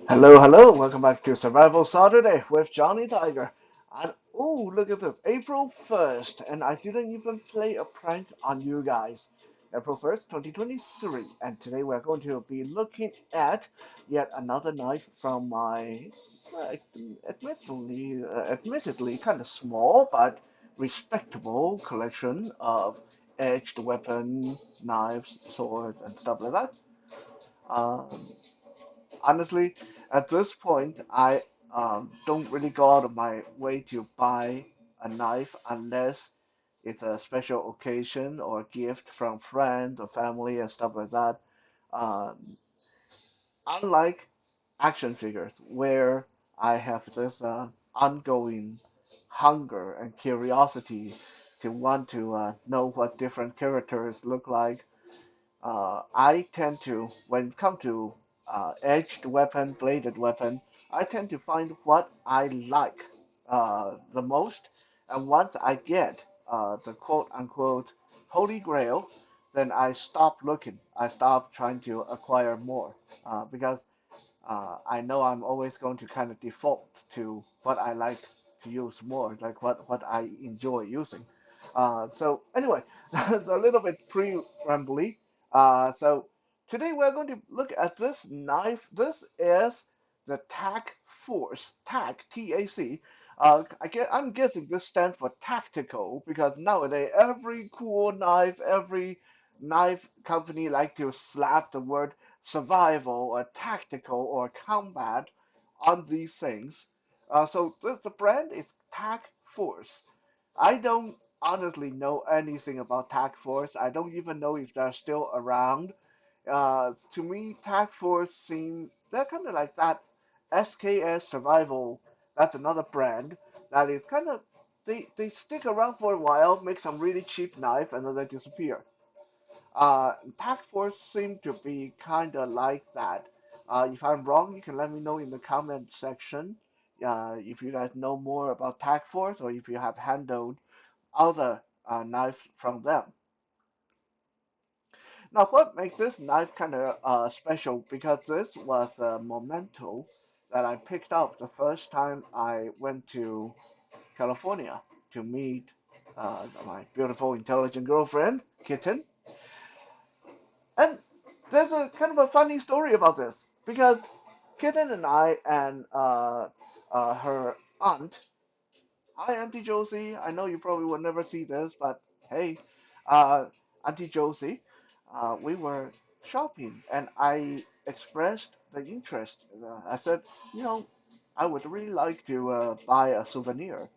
Hello, hello. Welcome back to Survival Saturday with Johnny Tiger. And oh, look at this. April 1st, and I didn't even play a prank on you guys. April 1st, 2023. And today we're going to be looking at yet another knife from my, well, admittedly kind of small but respectable collection of edged weapon, knives, swords, and stuff like that. Um, Honestly, at this point, I don't really go out of my way to buy a knife unless it's a special occasion or a gift from friends or family and stuff like that. Um, Unlike action figures, where I have this ongoing hunger and curiosity to want to know what different characters look like, I tend to, when it comes to edged weapon, bladed weapon, I tend to find what I like the most. And once I get the quote unquote holy grail, then I stop looking. I stop trying to acquire more because I know I'm always going to kind of default to what I like to use more, like what I enjoy using. So anyway, a little bit pre-rambly. So today we're going to look at this knife. This is the Tac Force, Tac, T-A-C. I'm guessing this stands for tactical because nowadays every cool knife, every knife company like to slap the word survival or tactical or combat on these things. So the brand is Tac Force. I don't honestly know anything about Tac Force. I don't even know if they're still around. To me, Tac Force seem they're kind of like that SKS Survival. That's another brand that is kind of they stick around for a while, make some really cheap knife, and then they disappear. Tac Force seem to be kind of like that. If I'm wrong, you can let me know in the comment section. If you guys know more about Tac Force or if you have handled other knives from them. Now, what makes this knife kind of special? Because this was a memento that I picked up the first time I went to California to meet my beautiful, intelligent girlfriend, Kitten. And there's a kind of a funny story about this because Kitten and I and her aunt, hi Auntie Josie, I know you probably will never see this, but hey, uh, Auntie Josie, we were shopping and I expressed the interest. I said, you know, I would really like to buy a souvenir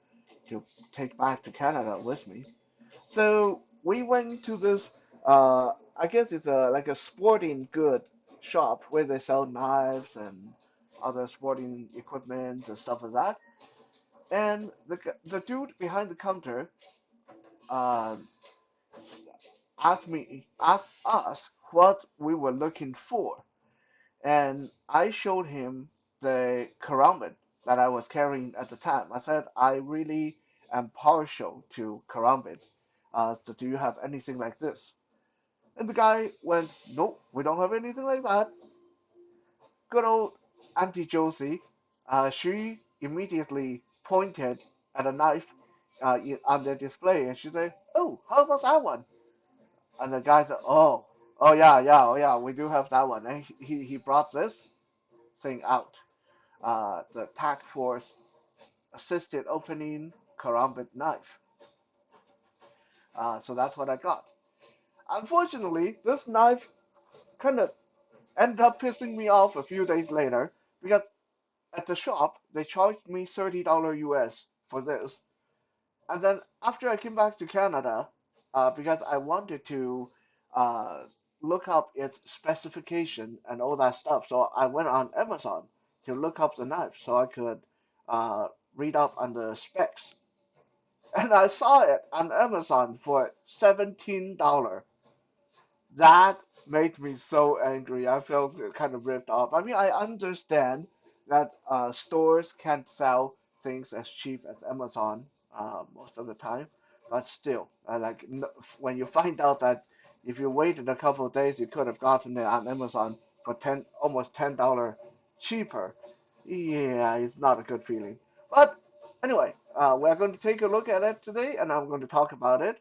to take back to Canada with me. So we went to this, I guess it's like a sporting good shop where they sell knives and other sporting equipment and stuff like that. And the dude behind the counter uh, asked us what we were looking for, and I showed him the Karambit that I was carrying at the time. I said I really am partial to Karambit. So do you have anything like this? And the guy went, nope, we don't have anything like that. Good old Auntie Josie, she immediately pointed at a knife on the display and she said, oh, how about that one? And the guy said, oh yeah, we do have that one. And he brought this thing out, the Tac Force assisted opening Karambit knife. So that's what I got. Unfortunately, this knife kind of ended up pissing me off a few days later because at the shop, they charged me $30 US for this. And then after I came back to Canada, because I wanted to uh, look up its specification and all that stuff, so I went on Amazon to look up the knife so I could uh, read up on the specs. And I saw it on Amazon for $17. That made me so angry. I felt kind of ripped off. I mean, I understand that stores can't sell things as cheap as Amazon most of the time, but still, when you find out that If you waited a couple of days, you could have gotten it on Amazon for almost $10 cheaper. Yeah, it's not a good feeling. But anyway, we're going to take a look at it today, and I'm going to talk about it.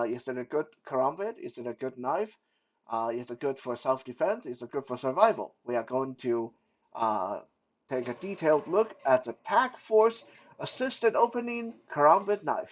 Is it a good karambit? Is it a good knife? Is it good for self-defense? Is it good for survival? We are going to uh, take a detailed look at the Tac Force assisted opening karambit knife.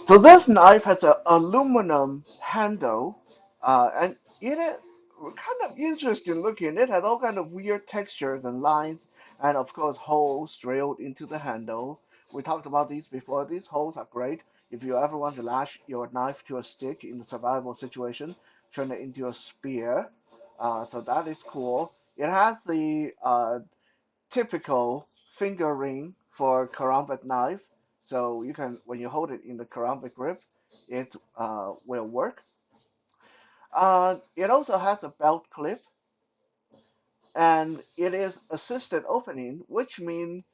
So this knife has an aluminum handle, and it is kind of interesting looking. It has all kind of weird textures and lines, and of course holes drilled into the handle. We talked about these before. These holes are great if you ever want to lash your knife to a stick in a survival situation, turn it into a spear. So that is cool. It has the typical finger ring for karambit knife. So you can, when you hold it in the karambit grip, it will work. It also has a belt clip, and it is assisted opening, which means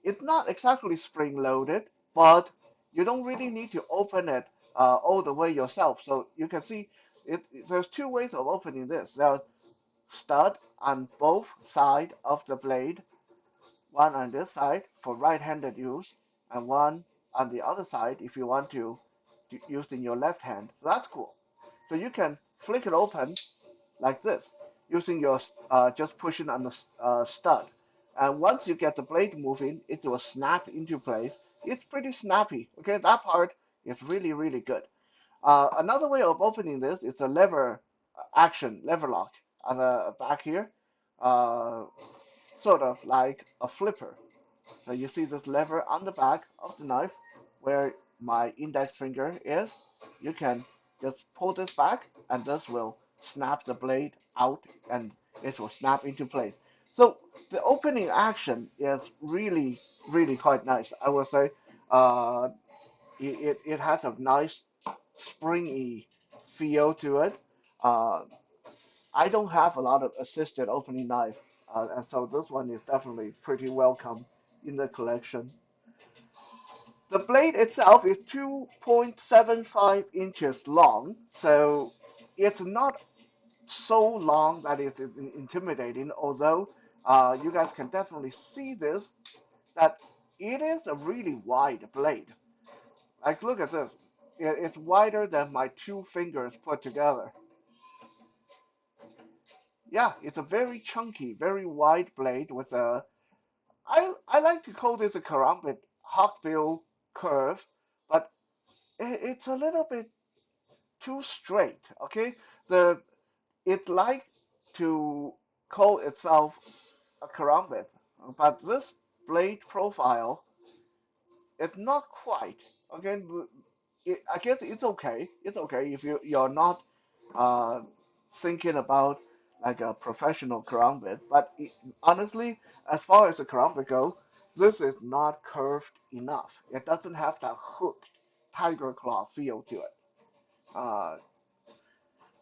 it's not exactly spring loaded, but you don't really need to open it all the way yourself. So you can see there's two ways of opening this. There's stud on both sides of the blade, one on this side for right-handed use, and one on the other side if you want to use in your left hand. So that's cool. So you can flick it open like this using your just pushing on the stud. And once you get the blade moving, it will snap into place. It's pretty snappy. Okay, that part is really, really good. Another way of opening this is a lever action, lever lock on the back here, uh, sort of like a flipper. So you see this lever on the back of the knife where my index finger is. You can just pull this back and this will snap the blade out and it will snap into place. So the opening action is really, really quite nice. I will say uh, it has a nice springy feel to it. Uh, I don't have a lot of assisted opening knife, and so this one is definitely pretty welcome in the collection. The blade itself is 2.75 inches long, so it's not so long that it's intimidating, although you guys can definitely see this, that it is a really wide blade. Like, look at this. It's wider than my two fingers put together. Yeah, it's a very chunky, very wide blade with a I like to call this a karambit hawkbill curve, but it's a little bit too straight. Okay, the it like to call itself a karambit, but this blade profile it's not quite. Okay, I guess it's okay. It's okay if you're not uh, thinking about like a professional karambit. But honestly, as far as the karambit go, this is not curved enough. It doesn't have that hooked tiger claw feel to it. Uh,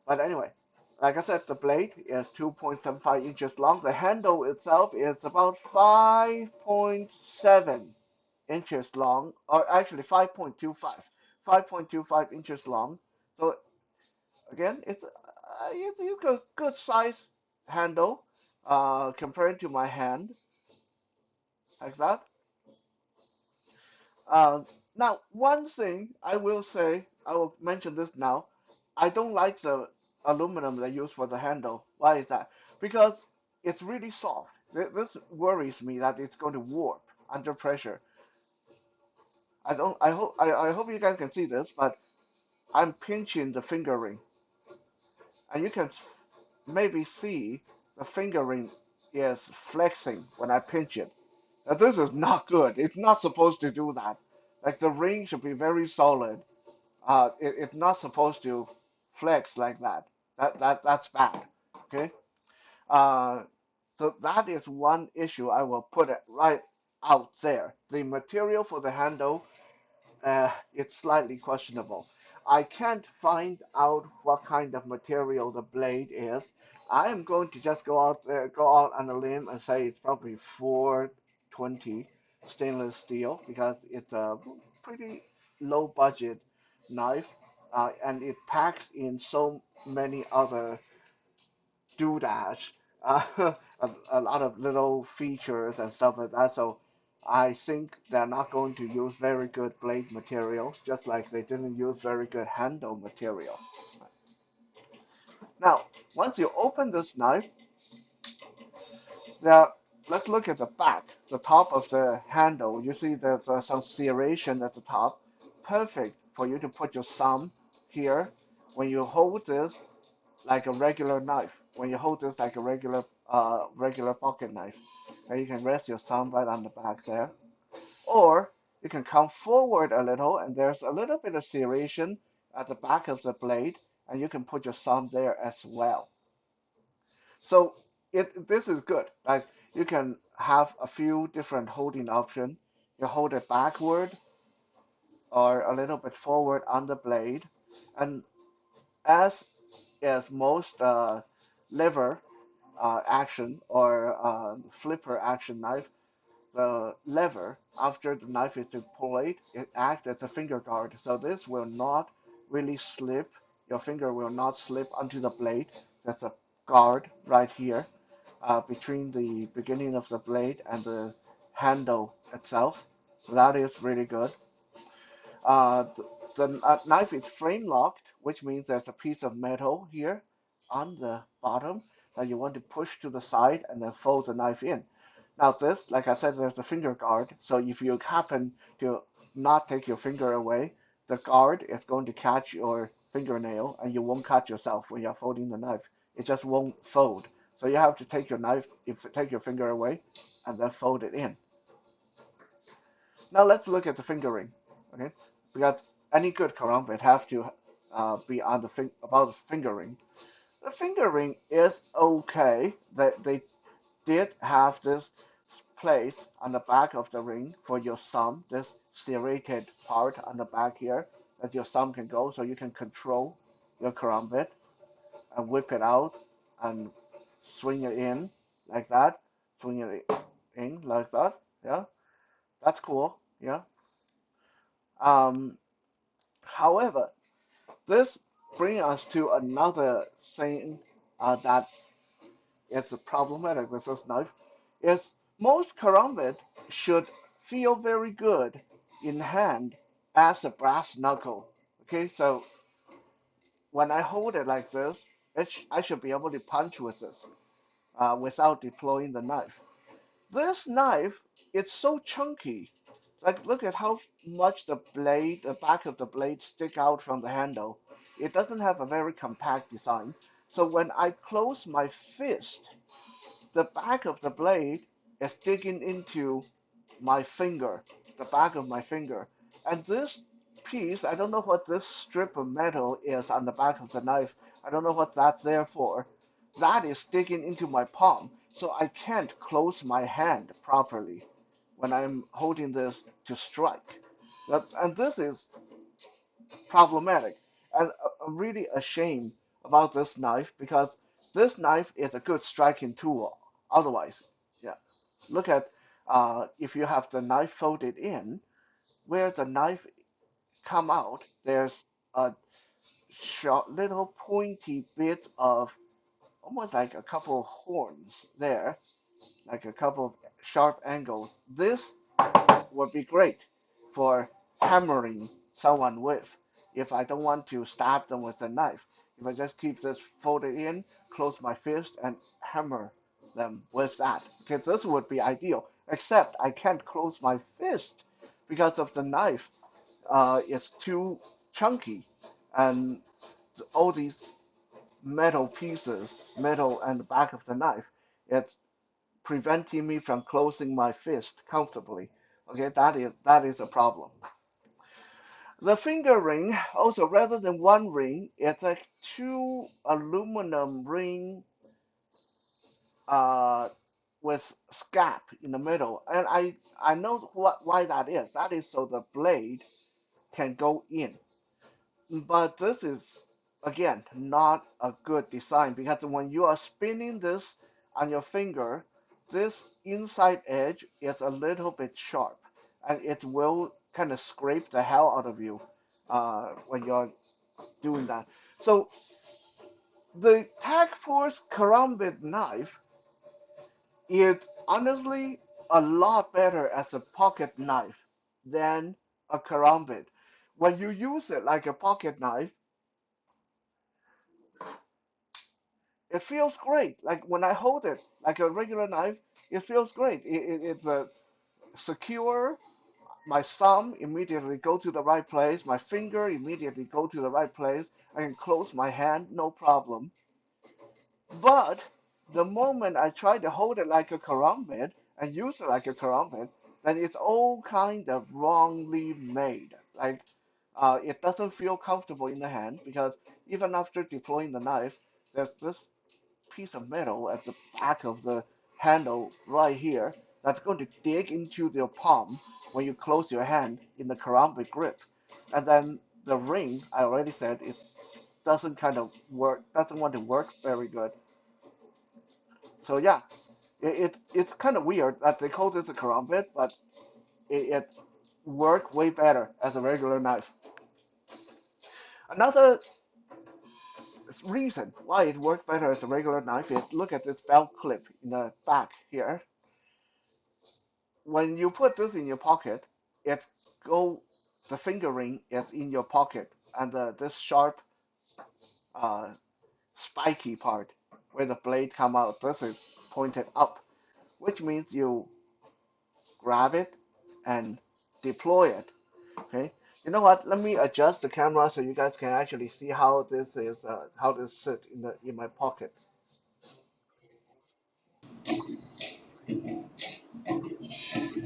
but anyway, like I said, the blade is 2.75 inches long. The handle itself is about 5.7 inches long, or actually 5.25 inches long. So again, it's a good size handle compared to my hand, like that. Uh, Now, one thing I will say, I will mention this now. I don't like the aluminum they use for the handle. Why is that? Because it's really soft. This worries me that it's going to warp under pressure. I don't. I hope you guys can see this, but I'm pinching the finger ring, and you can maybe see the finger ring is flexing when I pinch it. Now this is not good. It's not supposed to do that. Like the ring should be very solid. It's not supposed to flex like that. That's bad. Okay. Uh, so that is one issue I will put it right out there. The material for the handle it's slightly questionable. I can't find out what kind of material the blade is. I am going to just go out on a limb and say it's probably 420 stainless steel because it's pretty. low budget knife, and it packs in so many other doodads, a lot of little features and stuff like that. So I think they're not going to use very good blade materials, just like they didn't use very good handle material. Now, once you open this knife, now let's look at the back, the top of the handle. You see there's some serration at the top. Perfect for you to put your thumb here. When you hold this like a regular knife, when you hold this like a regular pocket knife, and you can rest your thumb right on the back there. Or you can come forward a little, and there's a little bit of serration at the back of the blade, and you can put your thumb there as well. So this is good. Like you can have a few different holding options. You hold it backward or a little bit forward on the blade, and as is most lever action or flipper action knife, the lever after the knife is deployed, it acts as a finger guard. So this will not really slip. Your finger will not slip onto the blade. There's a guard right here between the beginning of the blade and the handle itself. So that is really good. Uh, the knife is frame locked, which means there's a piece of metal here on the bottom that you want to push to the side and then fold the knife in. Now this, like I said, there's a finger guard, so if you happen to not take your finger away, the guard is going to catch your fingernail and you won't cut yourself when you're folding the knife. It just won't fold. So you have to take your knife, take your finger away, and then fold it in. Now let's look at the fingering, okay? Because any good karambit have to be on about the fingering. The fingering is okay. They did have this place on the back of the ring for your thumb, this serrated part on the back here that your thumb can go, so you can control your karambit and whip it out and swing it in like that, swing it in like that. Yeah, that's cool. Yeah. Um, However, this brings us to another thing that is problematic with this knife. Is most karambit should feel very good in hand as a brass knuckle. Okay, so when I hold it like this, I should be able to punch with this without deploying the knife. This knife, it's so chunky. Like, look at how much the back of the blade stick out from the handle. It doesn't have a very compact design. So when I close my fist, the back of the blade is digging into my finger, the back of my finger. And this piece, I don't know what this strip of metal is on the back of the knife. I don't know what that's there for. That is digging into my palm, so I can't close my hand properly when I'm holding this to strike. And this is problematic. And I'm really ashamed about this knife because this knife is a good striking tool. Otherwise, yeah. Look at if you have the knife folded in, where the knife come out, there's a short, little pointy bit of almost like a couple of horns there, like a couple of sharp angles. This would be great for hammering someone with if I don't want to stab them with a knife. If I just keep this folded in, close my fist, and hammer them with that. Okay, this would be ideal. Except I can't close my fist because of the knife. It's too chunky, and all these metal pieces, metal and the back of the knife, it's preventing me from closing my fist comfortably. Okay, that is a problem. The finger ring, also rather than one ring, it's like two aluminum ring uh, with scap in the middle. And I know why that is. That is so the blade can go in. But this is again not a good design because when you are spinning this on your finger, this inside edge is a little bit sharp and it will kind of scrape the hell out of you when you're doing that. So the Tac Force Karambit knife is honestly a lot better as a pocket knife than a Karambit. When you use it like a pocket knife, it feels great. Like when I hold it like a regular knife, it feels great. It's secure. My thumb immediately go to the right place. My finger immediately go to the right place. I can close my hand, no problem. But the moment I try to hold it like a karambit and use it like a karambit, then it's all kind of wrongly made. Like it doesn't feel comfortable in the hand because even after deploying the knife, there's this piece of metal at the back of the handle right here that's going to dig into your palm when you close your hand in the karambit grip. And then the ring, I already said, it doesn't kind of work, doesn't want to work very good. So yeah, it's kind of weird that they call this a karambit, but it worked way better as a regular knife. Another reason why it worked better as a regular knife is look at this belt clip in the back here. When you put this in your pocket, it go the finger ring is in your pocket, and this sharp, uh, spiky part where the blade come out, this is pointed up, which means you grab it and deploy it. Okay. You know what? Let me adjust the camera so you guys can actually see how this sit in my pocket.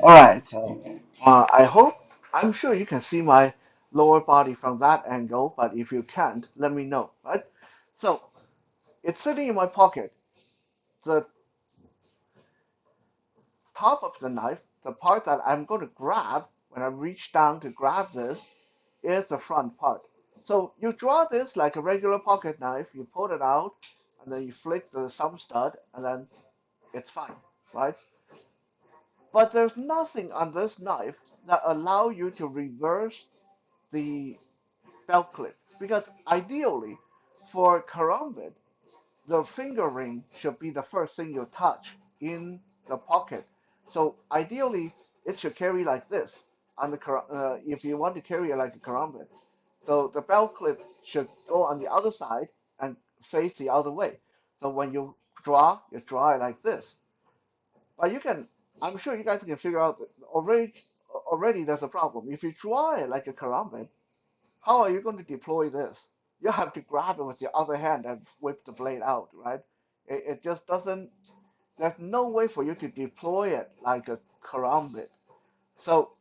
All right. So I hope I'm sure you can see my lower body from that angle, but if you can't, let me know. Right. So it's sitting in my pocket. The top of the knife, the part that I'm going to grab when I reach down to grab this, is the front part. So you draw this like a regular pocket knife, you pull it out, and then you flick the thumb stud, and then it's fine, right? But there's nothing on this knife that allow you to reverse the belt clip because ideally, for karambit, the finger ring should be the first thing you touch in the pocket. So ideally, it should carry like this on the if you want to carry it like a karambit. So the belt clip should go on the other side and face the other way. So when you draw it like this. But I'm sure you guys can figure out that already there's a problem. If you draw it like a karambit, how are you going to deploy this? You have to grab it with your other hand and whip the blade out, right? It just doesn't, there's no way for you to deploy it like a karambit. So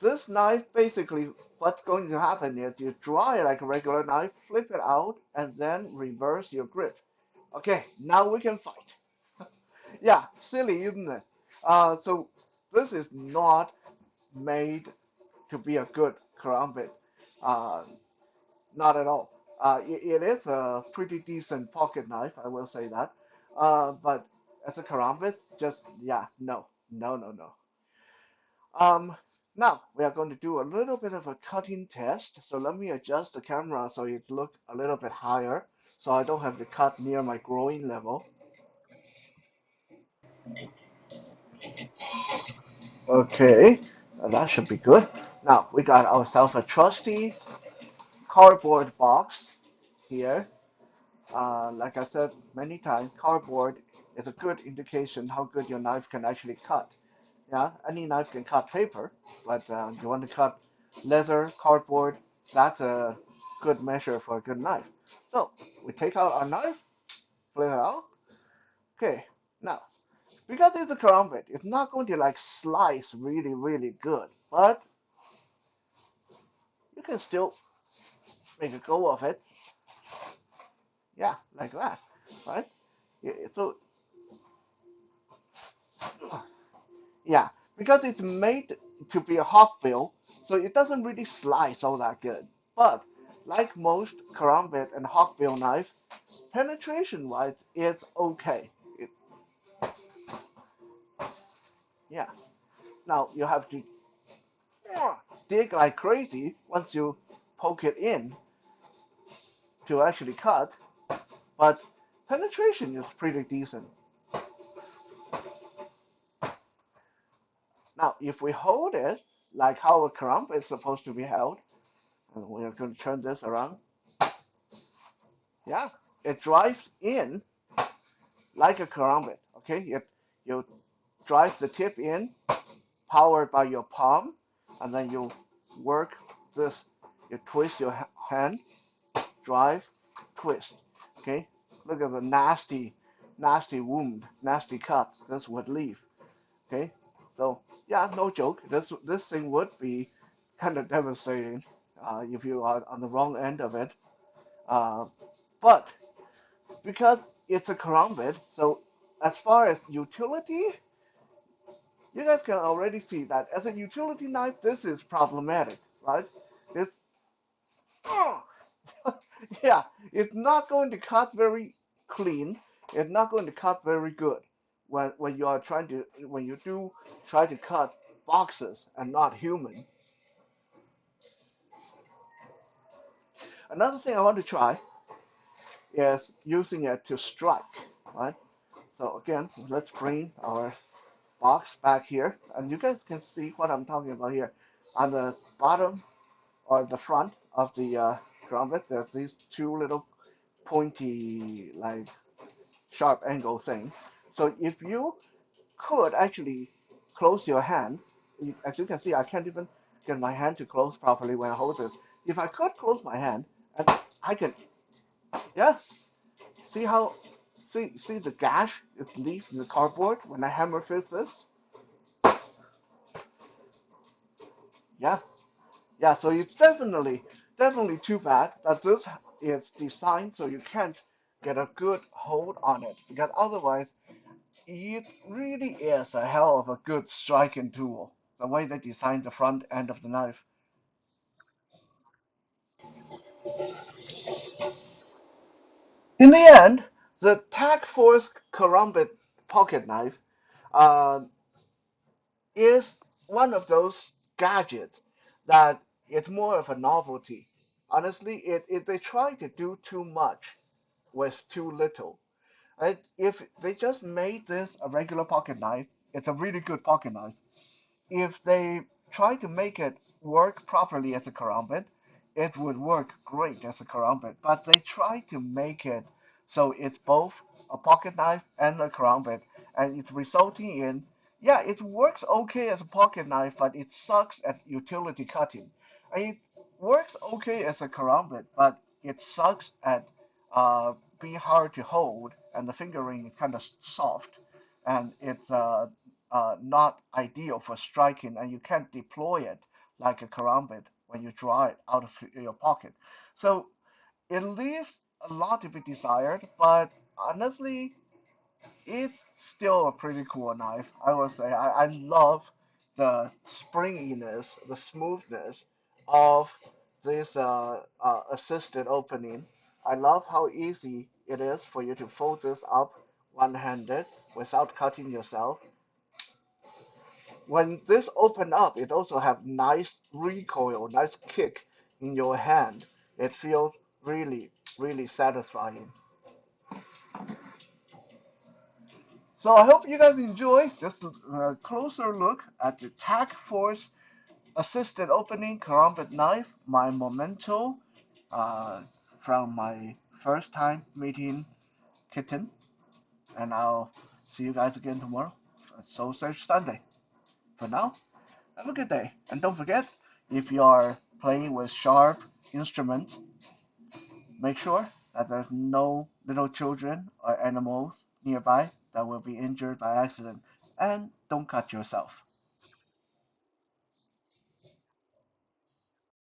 this knife, basically, what's going to happen is you draw it like a regular knife, flip it out, and then reverse your grip. Okay, now we can fight. Yeah, silly, isn't it? So this is not made to be a good karambit. Uh, Not at all. It is a pretty decent pocket knife, I will say that. But as a karambit, just yeah, no, no, no, no. Um, Now we are going to do a little bit of a cutting test. So let me adjust the camera so it look a little bit higher, so I don't have to cut near my groin level. Okay, that should be good. Now we got ourselves a trusty cardboard box here. Like I said many times, cardboard is a good indication how good your knife can actually cut. Yeah, any knife can cut paper, but you want to cut leather, cardboard, that's a good measure for a good knife. So we take out our knife, flip it out. Okay, now because it's a karambit, it's not going to like slice really, really good, but you can still make a go of it. Yeah, like that, right? So yeah, because it's made to be a hawkbill, so it doesn't really slice all that good. But like most karambit and hawkbill knife, penetration-wise, it's okay. It, yeah. Now you have to dig like crazy once you poke it in to actually cut, but penetration is pretty decent. Now, if we hold it like how a karambit is supposed to be held, and we're going to turn this around, yeah, it drives in like a karambit. Okay, you drive the tip in, powered by your palm, and then you work this. You twist your hand, drive, twist. Okay, look at the nasty wound, nasty cut this would leave. Okay, so yeah, no joke. This thing would be kind of devastating if you are on the wrong end of it. Uh, but because it's a karambit, so as far as utility, you guys can already see that as a utility knife, this is problematic, right? It's oh, yeah, it's not going to cut very clean. It's not going to cut very good when you are trying to when you do try to cut boxes and not human. Another thing I want to try is using it to strike, right? So again, let's bring our box back here, and you guys can see what I'm talking about here. On the bottom or the front of the grommet, there's these two little pointy, like sharp angle things. So if you could actually close your hand, as you can see, I can't even get my hand to close properly when I hold this. If I could close my hand, and I can, yes, see how, see the gash it leaves in the cardboard when I hammer fist this? Yeah, yeah. So it's definitely too bad that this is designed so you can't get a good hold on it because otherwise it really is a hell of a good striking tool. The way they designed the front end of the knife. In the end, the Tac Force Karambit pocket knife uh, is one of those gadgets that it's more of a novelty. Honestly, they try to do too much with too little. Right? If they just made this a regular pocket knife, it's a really good pocket knife. If they try to make it work properly as a karambit, it would work great as a karambit. But they try to make it so it's both a pocket knife and a karambit, and it's resulting in yeah, it works okay as a pocket knife, but it sucks at utility cutting. And it works okay as a karambit, but it sucks at being hard to hold, and the fingering is kind of soft, and it's not ideal for striking, and you can't deploy it like a karambit when you draw it out of your pocket. So it leaves a lot to be desired, but honestly, it's still a pretty cool knife. I will say I love the springiness, the smoothness of this assisted opening. I love how easy it is for you to fold this up one-handed without cutting yourself. When this open up, it also have nice recoil, nice kick in your hand. It feels really satisfying. So I hope you guys enjoy this closer look at the Tac Force assisted opening karambit knife, my memento uh, from my first time meeting Kitten. And I'll see you guys again tomorrow at Soul Search Sunday. For now, have a good day. And don't forget, if you are playing with sharp instruments, make sure that there's no little children or animals nearby that will be injured by accident. And don't cut yourself.